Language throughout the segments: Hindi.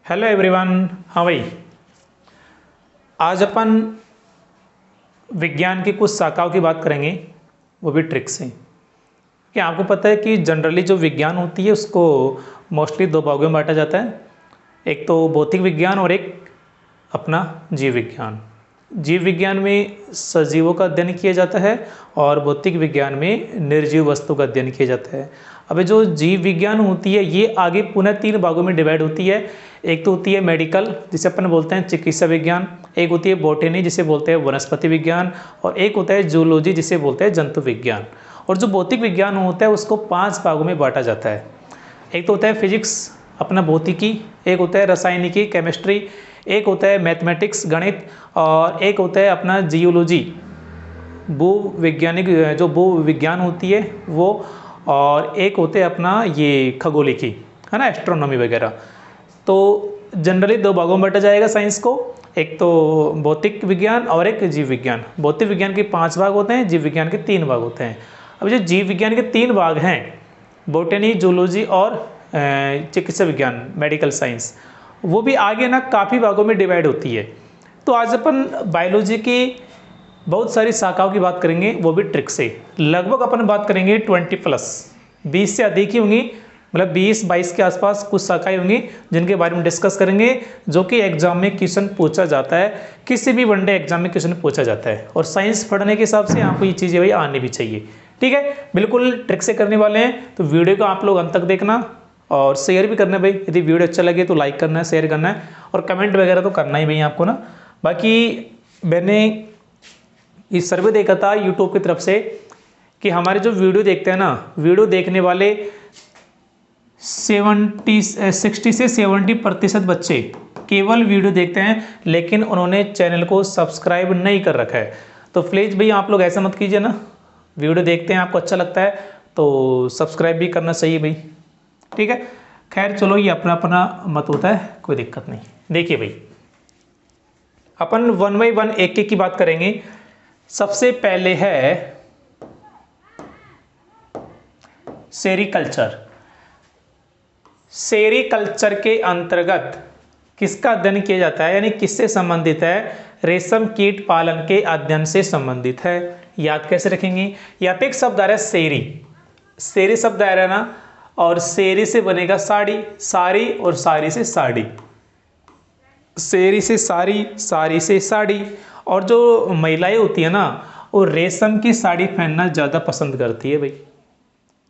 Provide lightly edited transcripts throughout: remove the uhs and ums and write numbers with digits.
Hello everyone. हाँ भाई, आज अपन विज्ञान की कुछ शाखाओं की बात करेंगे, वो भी ट्रिक से। क्या आपको पता है कि जनरली जो विज्ञान होती है उसको मोस्टली दो भागों में बांटा जाता है। एक तो भौतिक विज्ञान और एक अपना जीव विज्ञान। जीव विज्ञान में सजीवों का अध्ययन किया जाता है और भौतिक विज्ञान में निर्जीव वस्तु का अध्ययन किया जाता है। अब जो जीव विज्ञान होती है ये आगे पुनः तीन भागों में डिवाइड होती है। एक तो होती है मेडिकल, जिसे अपन बोलते हैं चिकित्सा विज्ञान। एक होती है बॉटनी, जिसे बोलते हैं वनस्पति विज्ञान। और एक होता है जूलॉजी, जिसे बोलते हैं जंतु विज्ञान। और जो भौतिक विज्ञान होता है उसको पांच भागों में बांटा जाता है। एक तो होता है फिजिक्स, अपना भौतिकी। एक होता है रसायनिकी, केमिस्ट्री। एक होता है मैथमेटिक्स, गणित। और एक होता है अपना जियोलॉजी, भू वैज्ञानिक, जो भू विज्ञान होती है वो। और एक होते हैं अपना ये खगोलिकी, है ना, एस्ट्रोनॉमी वगैरह। तो जनरली दो भागों में बांटा जाएगा साइंस को, एक तो भौतिक विज्ञान और एक जीव विज्ञान। भौतिक विज्ञान के 5 भाग होते हैं, जीव विज्ञान के 3 भाग होते हैं। अब जो जीव विज्ञान के 3 भाग हैं, बॉटनी, जूलॉजी और चिकित्सा विज्ञान, मेडिकल साइंस, वो भी आगे ना काफ़ी भागों में डिवाइड होती है। तो आज अपन बायोलॉजी की बहुत सारी शाखाओं की बात करेंगे, वो भी ट्रिक से। लगभग अपन बात करेंगे 20+, 20 से अधिक ही होंगी, मतलब 20-22 के आसपास कुछ शाखाएं होंगी जिनके बारे में डिस्कस करेंगे, जो कि एग्जाम में क्वेश्चन पूछा जाता है, किसी भी वनडे एग्जाम में क्वेश्चन पूछा जाता है। और साइंस पढ़ने के हिसाब से आपको ये चीज़ें भाई आनी भी चाहिए। ठीक है, बिल्कुल ट्रिक से करने वाले हैं, तो वीडियो को आप लोग अंत तक देखना और शेयर भी करना भाई। यदि वीडियो अच्छा लगे तो लाइक करना है, शेयर करना है और कमेंट वगैरह तो करना ही भाई आपको ना। बाकी मैंने ये सर्वे देखा था यूट्यूब की तरफ से कि हमारे जो वीडियो देखते हैं ना, वीडियो देखने वाले 60 से 70% बच्चे केवल वीडियो देखते हैं, लेकिन उन्होंने चैनल को सब्सक्राइब नहीं कर रखा है। तो प्लीज़ भाई आप लोग ऐसा मत कीजिए ना, वीडियो देखते हैं, आपको अच्छा लगता है तो सब्सक्राइब भी करना चाहिए भाई। ठीक है, खैर चलो, ये अपना अपना मत होता है, कोई दिक्कत नहीं। देखिए भाई, अपन 1 बाय 1 एक की बात करेंगे। सबसे पहले है सेरीकल्चर। सेरीकल्चर के अंतर्गत किसका अध्ययन किया जाता है, यानी किससे संबंधित है? रेशम कीट पालन के अध्ययन से संबंधित है। याद कैसे रखेंगे? यहाँ पे एक शब्द आ रहा है सेरी, सेरी शब्द आ रहा है ना, और सेरी से बनेगा साड़ी, साड़ी और साड़ी से साड़ी, सेरी से साड़ी, साड़ी से साड़ी। और जो महिलाएं होती है ना, वो रेशम की साड़ी पहनना ज़्यादा पसंद करती है भाई।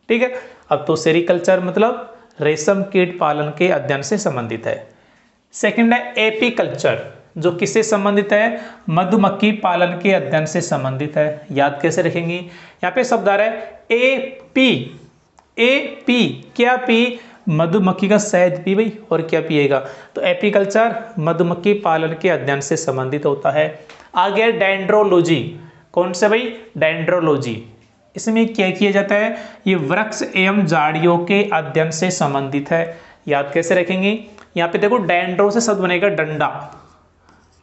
ठीक है, अब तो सेरीकल्चर मतलब रेशम कीट पालन के अध्ययन से संबंधित है। सेकंड है एपीकल्चर, जो किससे संबंधित है? मधुमक्खी पालन के अध्ययन से संबंधित है। याद कैसे रखेंगे? यहाँ पे शब्द आ रहा है एपी, एपी क्या पी? मधुमक्खी का शहद पी भाई, और क्या पिएगा? तो एपीकल्चर मधुमक्खी पालन के अध्ययन से संबंधित होता है। आगे डेंड्रोलॉजी, कौन से भाई? डेंड्रोलॉजी। इसमें क्या किया जाता है? ये वृक्ष एवं झाड़ियों के अध्ययन से संबंधित है। याद कैसे रखेंगे? यहाँ पे देखो, डेंड्रो से शब्द बनेगा डंडा।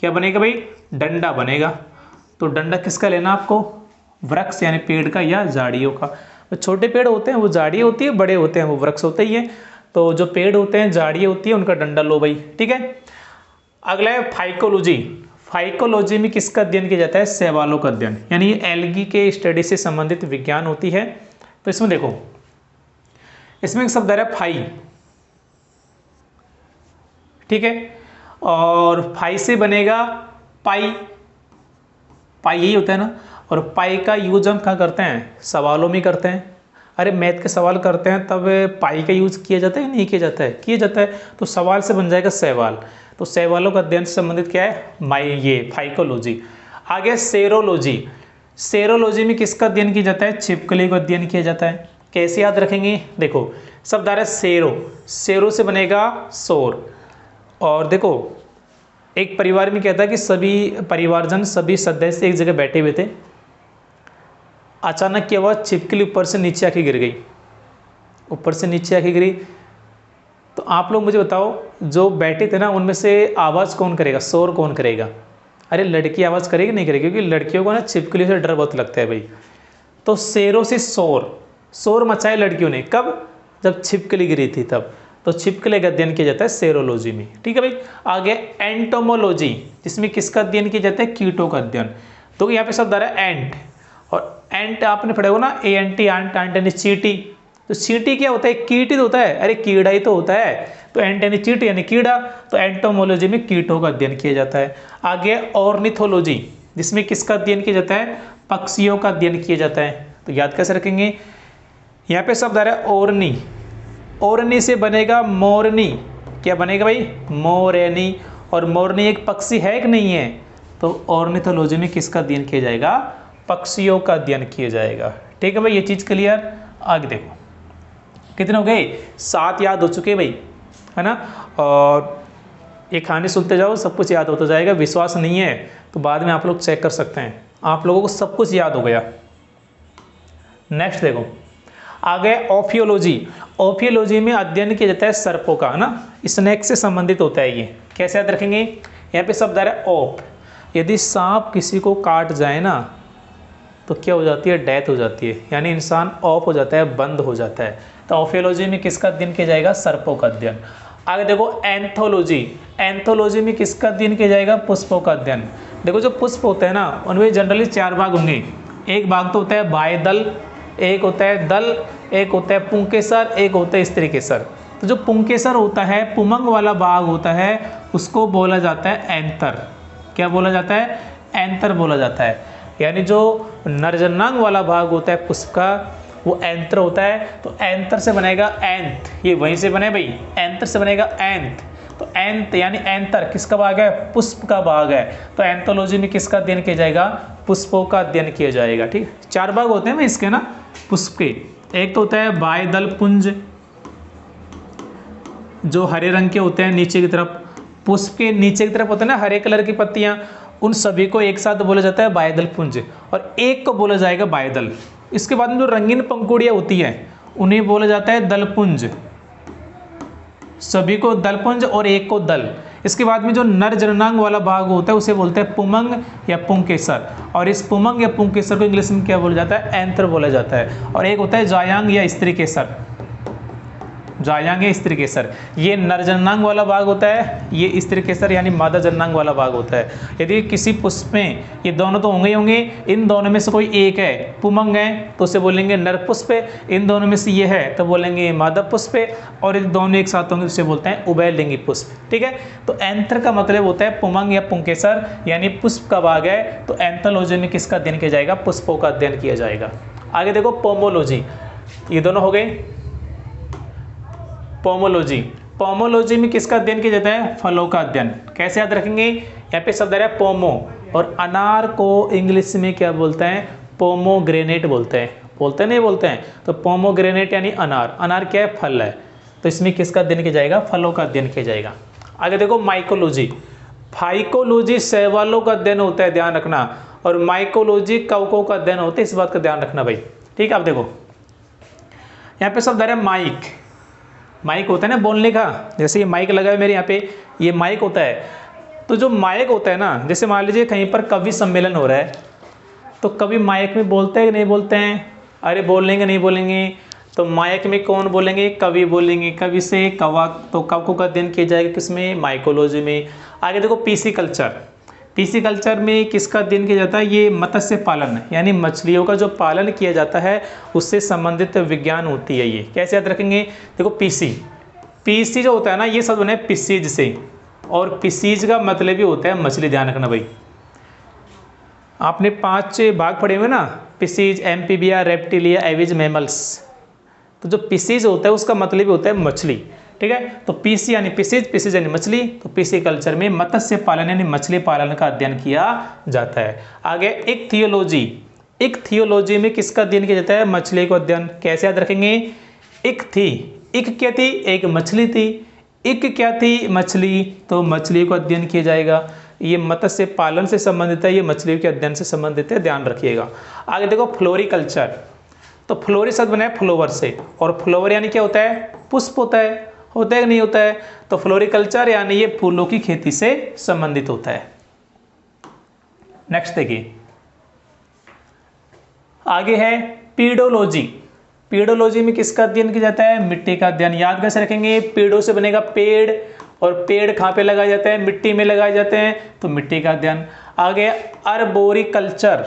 क्या बनेगा भाई? डंडा बनेगा। तो डंडा किसका लेना आपको? वृक्ष यानी पेड़ का या झाड़ियों का। तो छोटे पेड़ होते हैं वो झाड़ियाँ होती है, बड़े होते हैं वो वृक्ष होते ही है। तो जो पेड़ होते हैं, झाड़ियाँ होती है, उनका डंडा लो भाई। ठीक है, अगला है फाइकोलॉजी। फाइकोलॉजी में किसका अध्ययन किया जाता है? शैवालों का अध्ययन, यानी एल्गी के स्टडी से संबंधित विज्ञान होती है। तो इसमें देखो, इसमें एक शब्द आ रहा है फाई। ठीक है, और फाई से बनेगा पाई, पाई यही होता है ना। और पाई का यूज हम क्या करते हैं? सवालों में करते हैं। अरे मैथ के सवाल करते हैं तब पाई का यूज किया जाता है, नहीं किया जाता है? किया जाता है। तो सवाल से बन जाएगा शैवाल। तो शैवालों का अध्ययन से संबंधित क्या है? ये फाइकोलॉजी। आगे सेरोलॉजी। सेरोलॉजी में किसका अध्ययन किया जाता है? छिपकली का अध्ययन किया जाता है। कैसे याद रखेंगे? देखो, शब्द आ रहा है सेरो, सेरो से बनेगा शोर। और देखो, एक परिवार में क्या था कि सभी परिवारजन, सभी सदस्य एक जगह बैठे हुए थे। अचानक क्या हुआ? छिपकली ऊपर से नीचे आके गिर गई, ऊपर से नीचे आके गिरी। तो आप लोग मुझे बताओ, जो बैठे थे ना उनमें से आवाज़ कौन करेगा, शोर कौन करेगा? अरे लड़की आवाज़ करेगी नहीं करेगी? क्योंकि लड़कियों को ना छिपकली से डर बहुत लगता है भाई। तो शेरों से शोर, शोर मचाए लड़कियों ने, कब? जब छिपकली गिरी थी तब। तो छिपकली का अध्ययन किया जाता है सेरोलॉजी में। ठीक है भाई। आगे एंटोमोलॉजी, जिसमें किसका अध्ययन किया जाता है? कीटों का अध्ययन। तो यहाँ पे शब्द आ रहा है एंट, और एंट आपने पढ़ा होगा ना, ANT आंट, आंट यानी चींटी। तो चींटी क्या होता है? कीट ही तो होता है, अरे कीड़ा ही तो होता है। तो एंट यानी चींटी यानी कीड़ा, तो एंटोमोलॉजी में कीटों का अध्ययन किया जाता है। आगे ऑर्निथोलॉजी, जिसमें किसका अध्ययन किया जाता है? पक्षियों का अध्ययन किया जाता है। तो याद कैसे रखेंगे? यहाँ पे शब्द आ रहा है ओरनी, ओरनी से बनेगा मोरनी। क्या बनेगा भाई? मोरनी। और मोरनी एक पक्षी है कि नहीं है? तो ऑर्निथोलॉजी में किसका अध्ययन किया जाएगा? पक्षियों का अध्ययन किया जाएगा। ठीक है भाई, ये चीज़ क्लियर। आगे देखो कितने हो गए? 7 याद हो चुके भाई, है ना। और ये कहानी सुनते जाओ, सब कुछ याद होता जाएगा। विश्वास नहीं है तो बाद में आप लोग चेक कर सकते हैं, आप लोगों को सब कुछ याद हो गया। नेक्स्ट देखो आगे ऑफियोलॉजी। ऑफियोलॉजी में अध्ययन किया जाता है सर्पों का, है ना। स्नेक से संबंधित होता है ये। कैसे याद रखेंगे? यहाँ पे शब्द आ रहा है ओप। यदि सांप किसी को काट जाए ना तो क्या हो जाती है? डेथ हो जाती है, यानी इंसान ऑफ हो जाता है, बंद हो जाता है। तो ऑफियोलॉजी में किसका अध्ययन किया जाएगा? सर्पों का अध्ययन। आगे देखो एंथोलॉजी। एंथोलॉजी में किसका अध्ययन किया जाएगा? पुष्पों का अध्ययन। देखो जो पुष्प होते हैं ना, उनमें जनरली 4 भाग होंगे। एक भाग तो होता है बाह्यदल, एक होता है दल, एक होता है पुंकेसर, एक होता है स्त्रीकेसर। तो जो पुंकेसर होता है, पुमंग वाला भाग होता है, उसको बोला जाता है एंथर। क्या बोला जाता है? एंथर बोला जाता है। यानी जो नरजन्नांग वाला भाग होता है पुष्प का, वो एंथर होता है। तो एंथर से बनेगा एंथ, ये वहीं से बने भाई, एंथर से बनेगा एंथ। तो एंथ यानी एंथर किसका भाग है? पुष्प का भाग है। तो एंथोलॉजी में किसका अध्ययन किया जाएगा? पुष्पों का अध्ययन किया जाएगा। ठीक, 4 भाग होते हैं भाई इसके ना पुष्प के। एक तो होता है बाह्यदल पुंज, जो हरे रंग के होते हैं नीचे की तरफ। पुष्प के नीचे की तरफ होते हैं ना हरे कलर की पत्तियां, उन सभी को एक साथ बोला जाता है बाह्यदल पुंज, और एक को बोला जाएगा बाह्यदल। इसके बाद में जो रंगीन पंखुड़ियां होती है उन्हें बोला जाता है दलपुंज, सभी को दलपुंज और एक को दल। इसके बाद में जो नर जननांग वाला भाग होता है उसे बोलते हैं पुमंग या पुंकेसर, और इस पुमंग या पुंकेसर को इंग्लिश में क्या बोला जाता है? एंथर बोला जाता है। और एक होता है जायांग या स्त्रीकेसर, जायांग या स्त्रीकेसर। ये नर जननांग वाला भाग होता है, ये स्त्रीकेसर यानी मादा जननांग वाला भाग होता है। यदि किसी पुष्प में ये दोनों तो होंगे ही होंगे, इन दोनों में से कोई एक है, पुमंग है तो उसे बोलेंगे नर पुष्प, इन दोनों में से ये है तो बोलेंगे मादा पुष्प, और यदि दोनों एक साथ होंगे तो उसे बोलते हैं उभयलिंगी पुष्प। ठीक है। तो एंथर का मतलब होता है पुमंग या पुंकेसर, यानी पुष्प का भाग है। तो एंथोलॉजी में किसका अध्ययन किया जाएगा? पुष्पों का अध्ययन किया जाएगा। आगे देखो पोमोलॉजी, ये दोनों हो गए। पोमोलॉजी, पोमोलॉजी में किसका अध्ययन किया जाता है? फलों का अध्ययन। कैसे याद रखेंगे? यहाँ पे शब्द आ रहा है पोमो, और अनार को इंग्लिश में क्या बोलते हैं? पोमोग्रेनेट बोलते हैं। बोलते हैं नहीं बोलते हैं? तो पोमोग्रेनेट यानी अनार। अनार क्या है? फल है। तो इसमें किसका अध्ययन किया जाएगा? फलों का अध्ययन किया जाएगा। आगे देखो माइकोलॉजी। फाइकोलॉजी शैवालों का अध्ययन होता है, ध्यान रखना, और माइकोलॉजी कवकों का अध्ययन होता है, इस बात का ध्यान रखना भाई। ठीक है। अब देखो यहाँ पे शब्द आ रहा है माइक। माइक होता है ना बोलने का, जैसे ये माइक लगा है मेरे यहाँ पे, ये माइक होता है। तो जो माइक होता है ना, जैसे मान लीजिए कहीं पर कवि सम्मेलन हो रहा है, तो कवि माइक में बोलते हैं कि नहीं बोलते हैं? अरे बोलेंगे नहीं बोलेंगे? तो माइक में कौन बोलेंगे? कवि बोलेंगे। कवि से कवा, तो कवकों का अध्ययन किया जाएगा किसमें? माइकोलॉजी में। आगे देखो पीसीकल्चर। पीसीकल्चर में किसका अध्ययन किया जाता है? ये मत्स्य पालन, यानी मछलियों का जो पालन किया जाता है उससे संबंधित विज्ञान होती है ये। कैसे याद रखेंगे? देखो पीसी, पीसी जो होता है ना, ये शब्द बना है पिसीज से, और पिसीज का मतलब भी होता है मछली। ध्यान रखना भाई, आपने 5 भाग पढ़े हुए ना, Pisces, amphibia, reptilia, aves, mammals. तो जो पिसीज होता है उसका मतलब भी होता है मछली। ठीक है। तो पीसी यानी पिसीज, पिसीज यानी मछली। तो पीसी कल्चर में मत्स्य पालन यानी मछली पालन का अध्ययन किया जाता है। आगे इक्थियोलॉजी। इक्थियोलॉजी में किसका अध्ययन किया जाता है? मछली को अध्ययन। कैसे याद रखेंगे? इक थी, इक क्या थी? एक मछली थी। इक क्या थी? मछली। तो मछली को अध्ययन किया जाएगा। ये मत्स्य पालन से संबंधित है, ये मछली के अध्ययन से संबंधित है, ध्यान रखिएगा। आगे देखो फ्लोरिकल्चर। तो फ्लोरी शब्द बना है फ्लोवर से, और फ्लोवर यानी क्या होता है? पुष्प होता है। होता है कि नहीं होता है? तो फ्लोरिकल्चर यानी ये फूलों की खेती से संबंधित होता है। नेक्स्ट देखिए, आगे है पीडोलॉजी। पेड़ोलॉजी में किसका अध्ययन किया जाता है? मिट्टी का अध्ययन। याद कैसे रखेंगे? पेड़ों से बनेगा पेड़, और पेड़ कहाँ पे लगाए जाते हैं? मिट्टी में लगाए जाते हैं, तो मिट्टी का अध्ययन। आगे अर्बोरिकल्चर,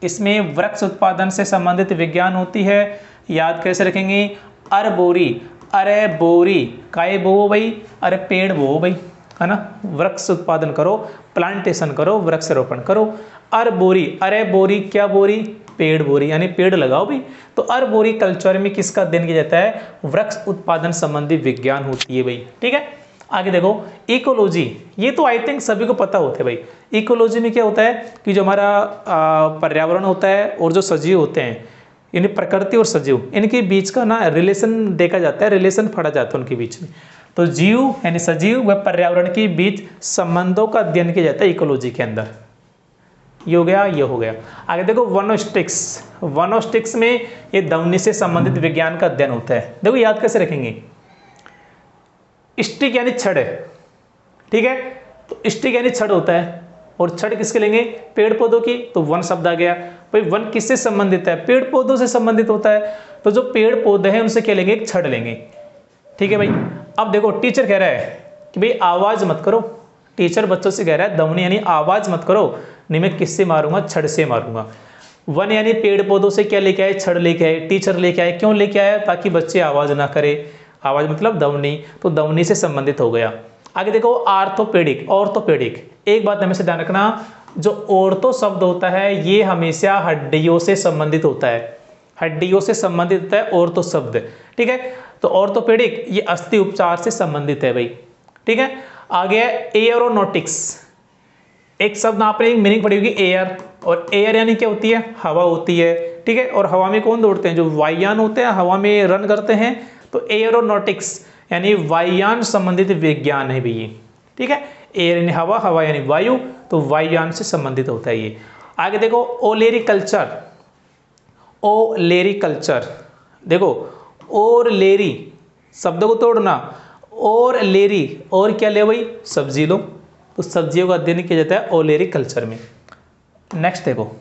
इसमें वृक्ष उत्पादन से संबंधित विज्ञान होती है। याद कैसे रखेंगे? अर्बोरी, अरे बोरी काय बो भाई, अरे पेड़ बो भाई, है ना। वृक्ष उत्पादन करो, प्लांटेशन करो, वृक्षारोपण करो। अर्बोरी, अरे बोरी क्या बोरी? पेड़ बोरी, यानी पेड़ लगाओ भाई। तो अर्बोरी कल्चर में किसका अध्ययन किया जाता है? वृक्ष उत्पादन संबंधी विज्ञान होती है भाई, ठीक है। आगे देखो इकोलॉजी, ये तो आई थिंक सभी को पता होता है भाई। इकोलॉजी में क्या होता है कि जो हमारा पर्यावरण होता है और जो सजीव होते हैं, यानी प्रकृति और सजीव, इनके बीच का ना रिलेशन देखा जाता है, रिलेशन पढ़ा जाता है उनके बीच में। तो जीव यानी सजीव व पर्यावरण के बीच संबंधों का अध्ययन किया जाता है इकोलॉजी के अंदर। ये हो गया, ये हो गया। आगे देखो वनोस्टिक्स, वनोस्टिक्स में ये ध्वनि से संबंधित विज्ञान का अध्ययन होता है। देखो याद कैसे रखेंगे? स्टिक यानी छड़, ठीक है। तो स्टिक यानी छड़ होता है, और छड़ किसके लेंगे? पेड़ पौधों की, तो वन शब्द आ गया भाई। वन किससे संबंधित है? पेड़ पौधों से संबंधित होता है। तो जो पेड़ पौधे हैं उनसे क्या लेंगे? एक छड़ लेंगे, ठीक है भाई। अब देखो टीचर कह रहा है कि भाई आवाज मत करो, टीचर बच्चों से कह रहा है ध्वनि यानी आवाज मत करो, नहीं मैं किससे मारूंगा? छड़ से मारूंगा। वन यानी पेड़ पौधों से क्या लेके आए? छड़ लेके आए, टीचर लेके आए। क्यों लेके आया? ताकि बच्चे आवाज ना करे, आवाज मतलब ध्वनि, तो ध्वनि से संबंधित हो गया। आगे देखो आर्थोपेडिक, ऑर्थोपेडिक। एक बात हमेशा ध्यान रखना, जो ऑर्थो शब्द होता है ये हमेशा हड्डियों से संबंधित होता है, हड्डियों से संबंधित होता है ऑर्थो शब्द, ठीक है। तो ऑर्थोपेडिक ये अस्थि उपचार से संबंधित है भाई, ठीक है। आगे एयरोनॉटिक्स, एक शब्द आपने एक मीनिंग पढ़ी होगी एयर, और एयर यानी क्या होती है? हवा होती है, ठीक है। और हवा में कौन दौड़ते हैं? जो वायुयान होते हैं हवा में रन करते हैं। तो एयरोनॉटिक्स यानी वायुयान संबंधित विज्ञान है भी ये, ठीक है। एयर यानी हवा, हवा यानी वायु, तो वायुयान से संबंधित होता है ये। आगे देखो ओलेरिकल्चर, ओलेरिकल्चर, देखो और लेरी शब्दों को तोड़ना, और लेरी, और क्या ले भाई? सब्जी लो, तो सब्जियों का अध्ययन किया जाता है ओलेरिकल्चर में। नेक्स्ट देखो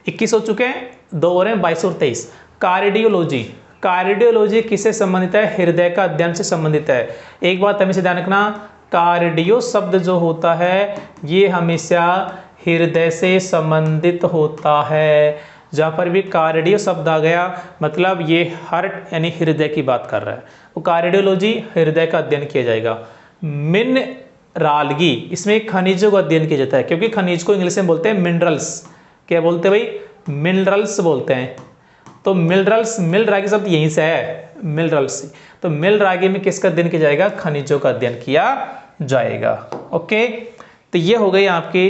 21 हो चुके हैं, 2 और हैं 22 और 23। कार्डियोलॉजी, कार्डियोलॉजी किससे संबंधित है? हृदय का अध्ययन से संबंधित है। एक बात हमेशा ध्यान रखना, कार्डियो शब्द जो होता है ये हमेशा हृदय से संबंधित होता है। जहाँ पर भी कार्डियो शब्द आ गया मतलब ये हार्ट यानी हृदय की बात कर रहा है। वो कार्डियोलॉजी हृदय का अध्ययन किया जाएगा। मिनरालगी, इसमें खनिजों का अध्ययन किया जाता है, क्योंकि खनिज को इंग्लिश में बोलते हैं मिनरल्स। क्या बोलते हैं भाई? मिनरल्स बोलते हैं। तो मिनरल्स, मिल रागी शब्द यहीं से है, मिनरल्स। तो मिल रागी में किसका अध्ययन किया जाएगा? खनिजों का अध्ययन किया जाएगा। ओके, तो ये हो गई आपकी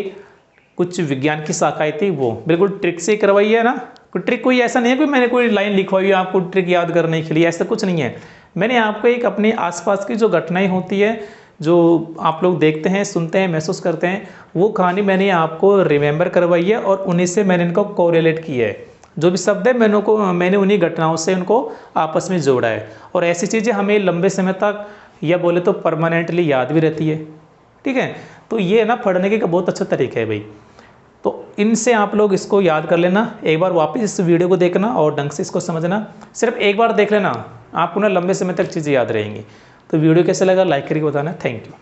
कुछ विज्ञान की शाखाएं थी, वो बिल्कुल ट्रिक से करवाई है ना। कोई ट्रिक कोई ऐसा नहीं है कोई मैंने कोई लाइन लिखवाई है आपको ट्रिक याद करने के लिए, ऐसा कुछ नहीं है। मैंने आपको एक अपने आसपास की जो घटनाएं होती है, जो आप लोग देखते हैं, सुनते हैं, महसूस करते हैं, वो कहानी मैंने आपको रिमेंबर करवाई है और उन्हीं से मैंने इनको कोरिलेट किया है। जो भी शब्द है मैंने उन्हीं घटनाओं से उनको आपस में जोड़ा है। और ऐसी चीज़ें हमें लंबे समय तक या बोले तो परमानेंटली याद भी रहती है, ठीक है। तो ये ना पढ़ने के बहुत अच्छा तरीका है भाई। तो इनसे आप लोग इसको याद कर लेना, एक बार वापस इस वीडियो को देखना और ढंग से इसको समझना। सिर्फ एक बार देख लेना, आपको ना लंबे समय तक चीज़ें याद रहेंगी। तो वीडियो कैसे लगा लाइक करके बताना। Thank you.